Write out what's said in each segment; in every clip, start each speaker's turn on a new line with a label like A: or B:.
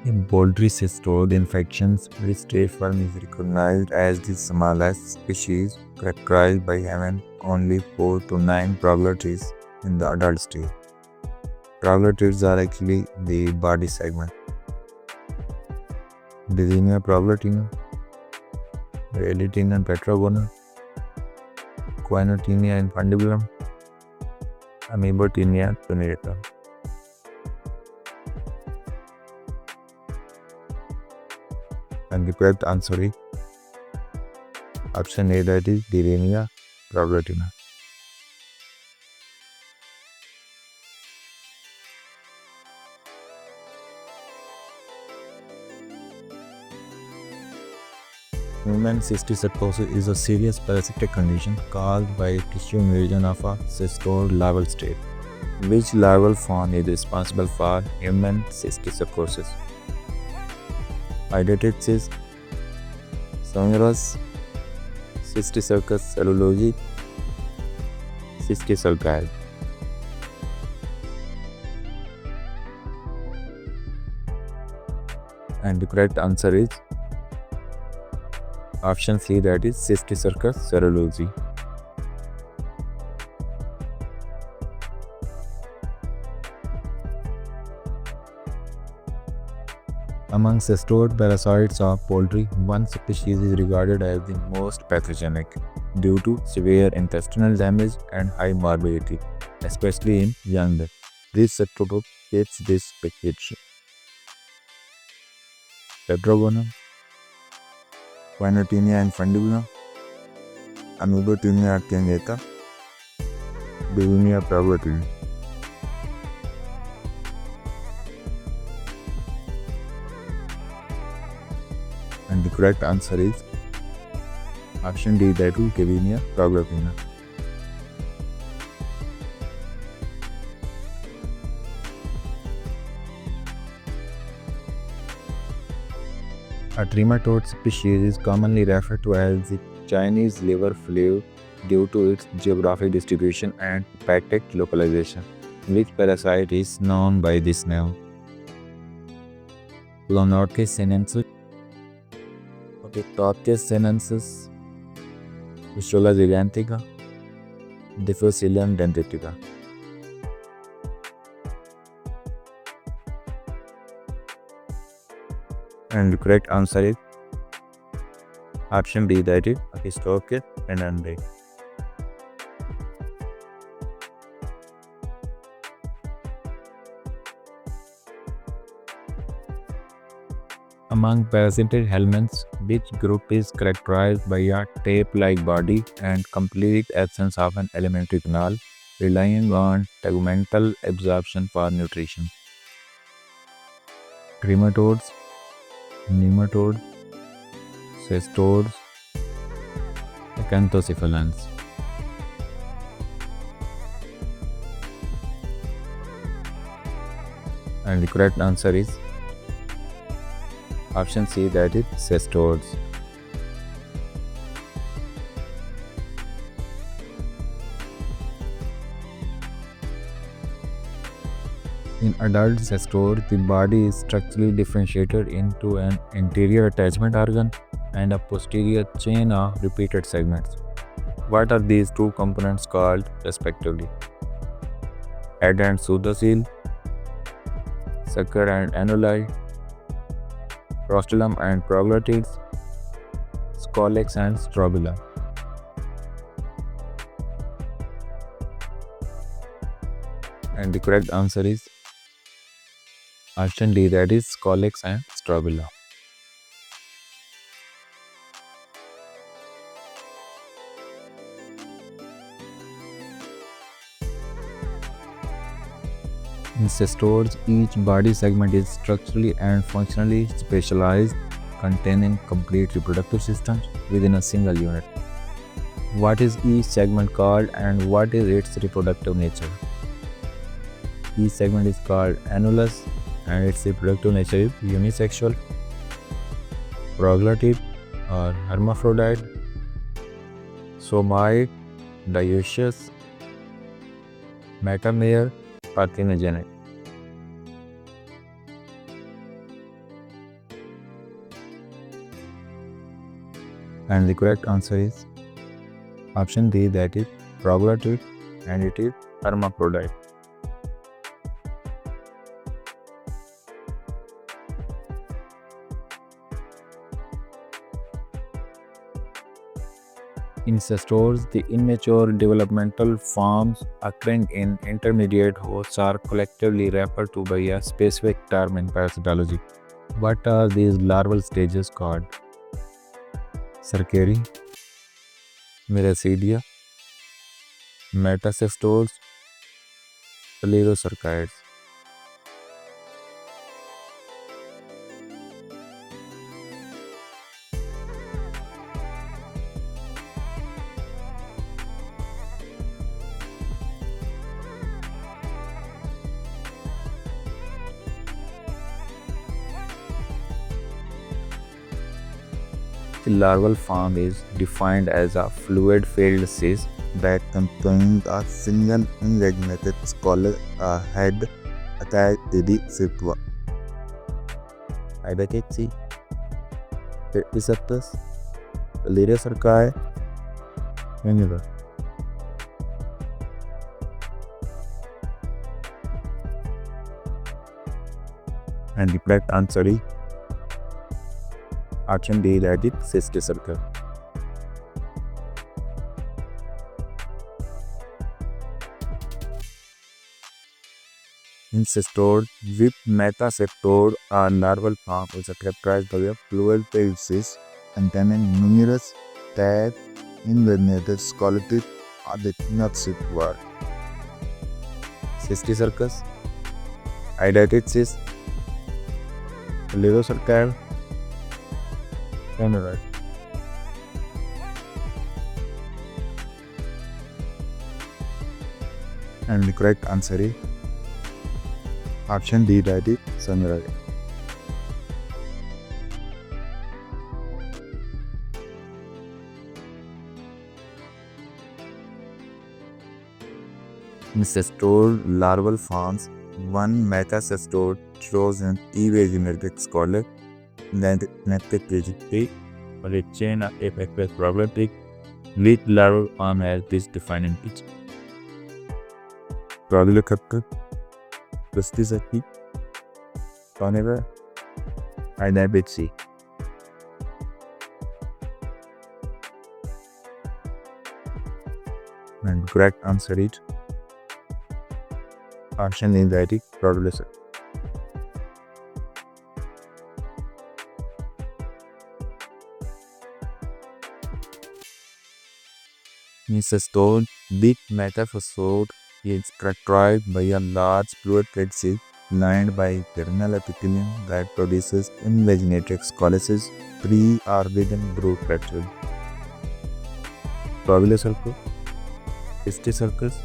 A: In poultry cystoid infections, which tapeworm is recognized as the smallest species, characterized by having only 4 to 9 proglottids in the adult stage. Proglottids are actually the body segment. Dysenia proglottina, Realitina petrogona, Quinotinia infundibulum, Amoebotinia tunata. And the correct answer is option A, that is Dyrenia proglottina. Human cysticercosis is a serious parasitic condition caused by tissue invasion of a cystoid larval state. Which larval form is responsible for human cysticercosis? Hydatid cyst, Songerus, Cysticercus cellulosi, Cysticercal. And the correct answer is option C, that is Cysticercus cellulosi. Among cystoid parasites of poultry, one species is regarded as the most pathogenic due to severe intestinal damage and high morbidity, especially in young. This cystoid fits this package. Petrogonum, Quinotinia infundibulum, Amoebotinia actinata, Dysenia proglottina. And the correct answer is option D, that is Dysenia proglottina. A trematode species is commonly referred to as the Chinese liver flea due to its geographic distribution and hepatic localization. Which parasite is known by this name? Planotis sinensis, Otytoptes sinensis, Fistula gigantica, Difficilium dendritica. And the correct answer is option B, that is Otytoptes sinensis. Among parasitic helminths, which group is characterized by a tape-like body and complete absence of an alimentary canal, relying on tegmental absorption for nutrition? Trematodes, nematodes, cystodes, acanthocephalans. And the correct answer is option C, that is cystodes. In adult cystode, the body is structurally differentiated into an anterior attachment organ and a posterior chain of repeated segments. What are these two components called, respectively? Head and pseudocele, sucker and annuli, rostrum and proglottids, scolex and strobila. And the correct answer is option D, that is scolex and strobila. In cystodes, each body segment is structurally and functionally specialized, containing complete reproductive systems within a single unit. What is each segment called and what is its reproductive nature? Each segment is called annulus and its reproductive nature is unisexual, proglottid or hermaphrodite, somoid, dioecious, metamere, parthenogenic. And the correct answer is option D, that is troglodyte, and it is hermaphrodite. In cestors, the immature developmental forms occurring in intermediate hosts are collectively referred to by a specific term in parasitology. What are these larval stages called? Cercari, Miracidia, Metacestors, Sclerocercids. The larval form is defined as a fluid-filled cyst that contains a single impregnated scale head attached to the septum. Hepatitis C, Receptus, Sclerocerci, annular. And the correct answer is option D, that is cysticerca. In cestode, with metacestode, a larval form is characterized by a fluid-filled cyst containing numerous tight impregnated sclerotic or the not septum. Cysticercus, hydatid cyst, Sclerocercal, annular. And the correct answer is option D, that is samurai. In cestode larval forms, one metacestode shows an evagenetic scholar that connected trajectory or a chain of effective problematic with larval form has this defining feature. Troglodyte, Cysticerci, Conifer, and Hepatitis C. And correct answer is option is that is Troglodyte. In cestode, the metacestode is characterized by a large fluid-filled cyst lined by terminal epithelium that produces invaginated scoliosis pre or within brood fracture. Troglodyte, Cysticercus,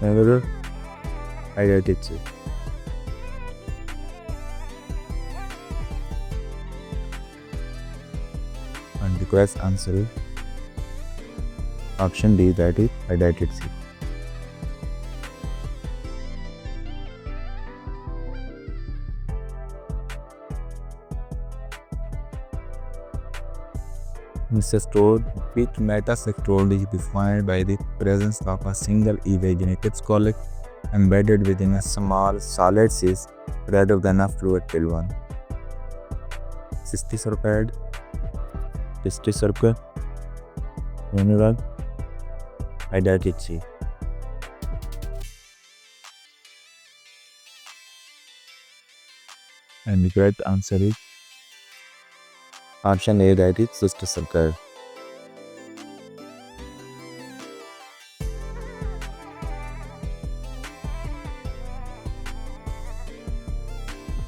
A: annular, hydatid cyst. And the correct answer is option D, that is hydatid cyst. In cestode, with metacestode is defined by the presence of a single evagenated scolic embedded within a small solid cyst rather than a fluid-filled one. Cysticercid, Cysticerca, annular, hydatid cyst. And the correct answer is option A, that is cysticercid.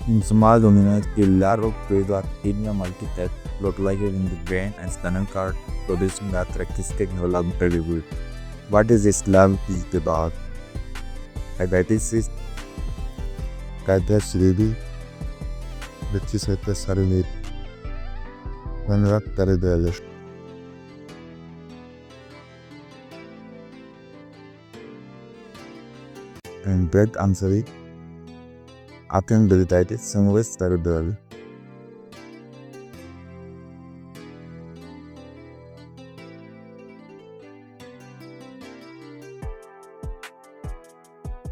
A: In small dominoids, a larval plays a tinea multitask localized in the brain and spinal cord, producing a characteristic neurological review. What is this love is about? Hepatitis, Cardiac cerebri, Lechicytus cerebri, Vanrak cerebralis. And correct answer is Appendicitis Sunvis cerebral.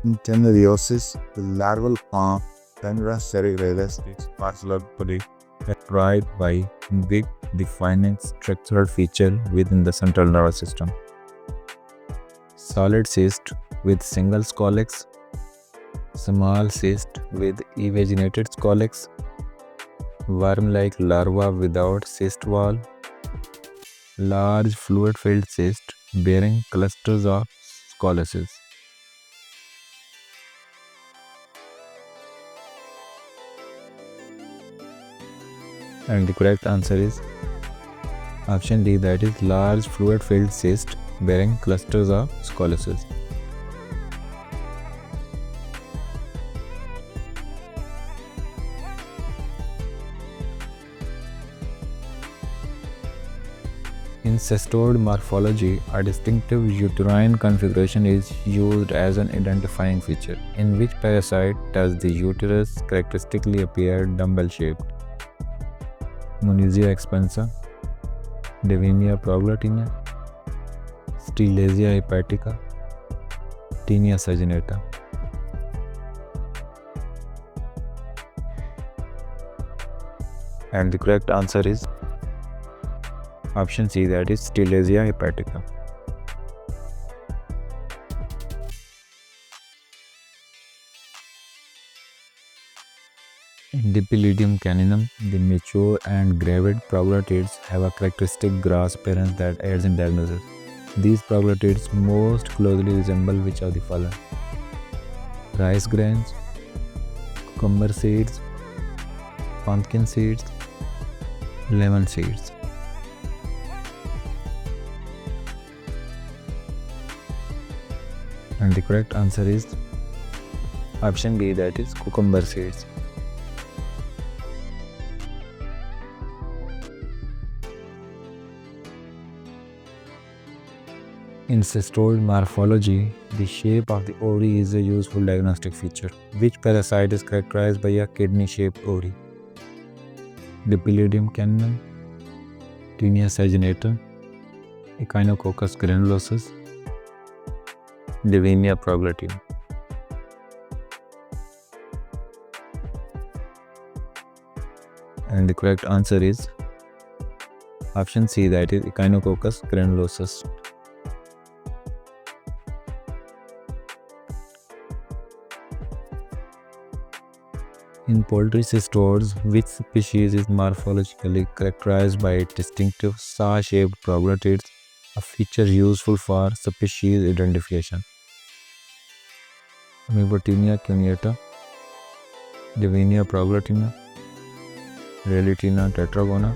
A: In Tenuriosis, the larval form Tenura cerebralis is partially described by big defining structural feature within the central nervous system. Solid cyst with single scolex, small cyst with evaginated scolex, worm-like larva without cyst wall, large fluid-filled cyst bearing clusters of scoliosis. And the correct answer is option D, that is large fluid-filled cyst bearing clusters of scoliosis. In cestoid morphology, a distinctive uterine configuration is used as an identifying feature. In which parasite does the uterus characteristically appear dumbbell-shaped? Munisia expansa, Devinia proglatina, Stellasia hepatica, Tinea saginata. And the correct answer is option C, that is Stellasia hepatica. In Dipylidium caninum, the mature and gravid proglottids have a characteristic grass appearance that aids in diagnosis. These proglottids most closely resemble which of the following? Rice grains, cucumber seeds, pumpkin seeds, lemon seeds. And the correct answer is option B, that is cucumber seeds. In cestoid morphology, the shape of the ovary is a useful diagnostic feature. Which parasite is characterized by a kidney-shaped ovary? Dipylidium caninum, Tinea saginata, Echinococcus granulosus, Devinia proglatina. And the correct answer is option C, that is Echinococcus granulosus. In poultry cestodes, which species is morphologically characterized by distinctive saw-shaped proglottids, a feature useful for species identification? Amoebotinia cuneata, Devinia proglatina, Relitina tetragona,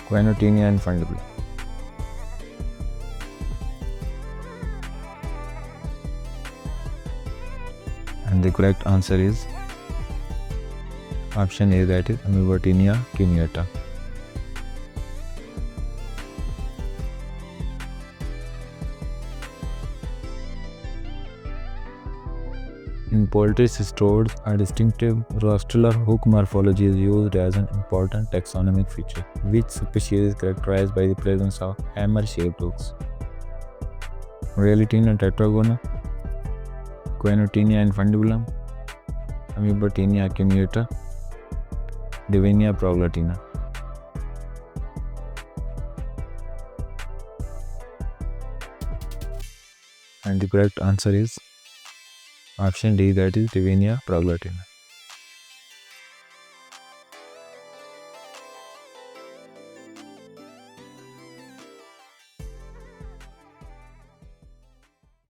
A: Quinotinia infundibula. And the correct answer is option A, that is Amoebotinia cuneata. In poultry cestodes, a distinctive rostellar hook morphology is used as an important taxonomic feature. Which species is characterized by the presence of hammer-shaped hooks? Relitina tetragona, Quinotinia infundibulum, Amoebotinia cuneata, Devinia proglatina. And the correct answer is option D, that is Devinia proglatina.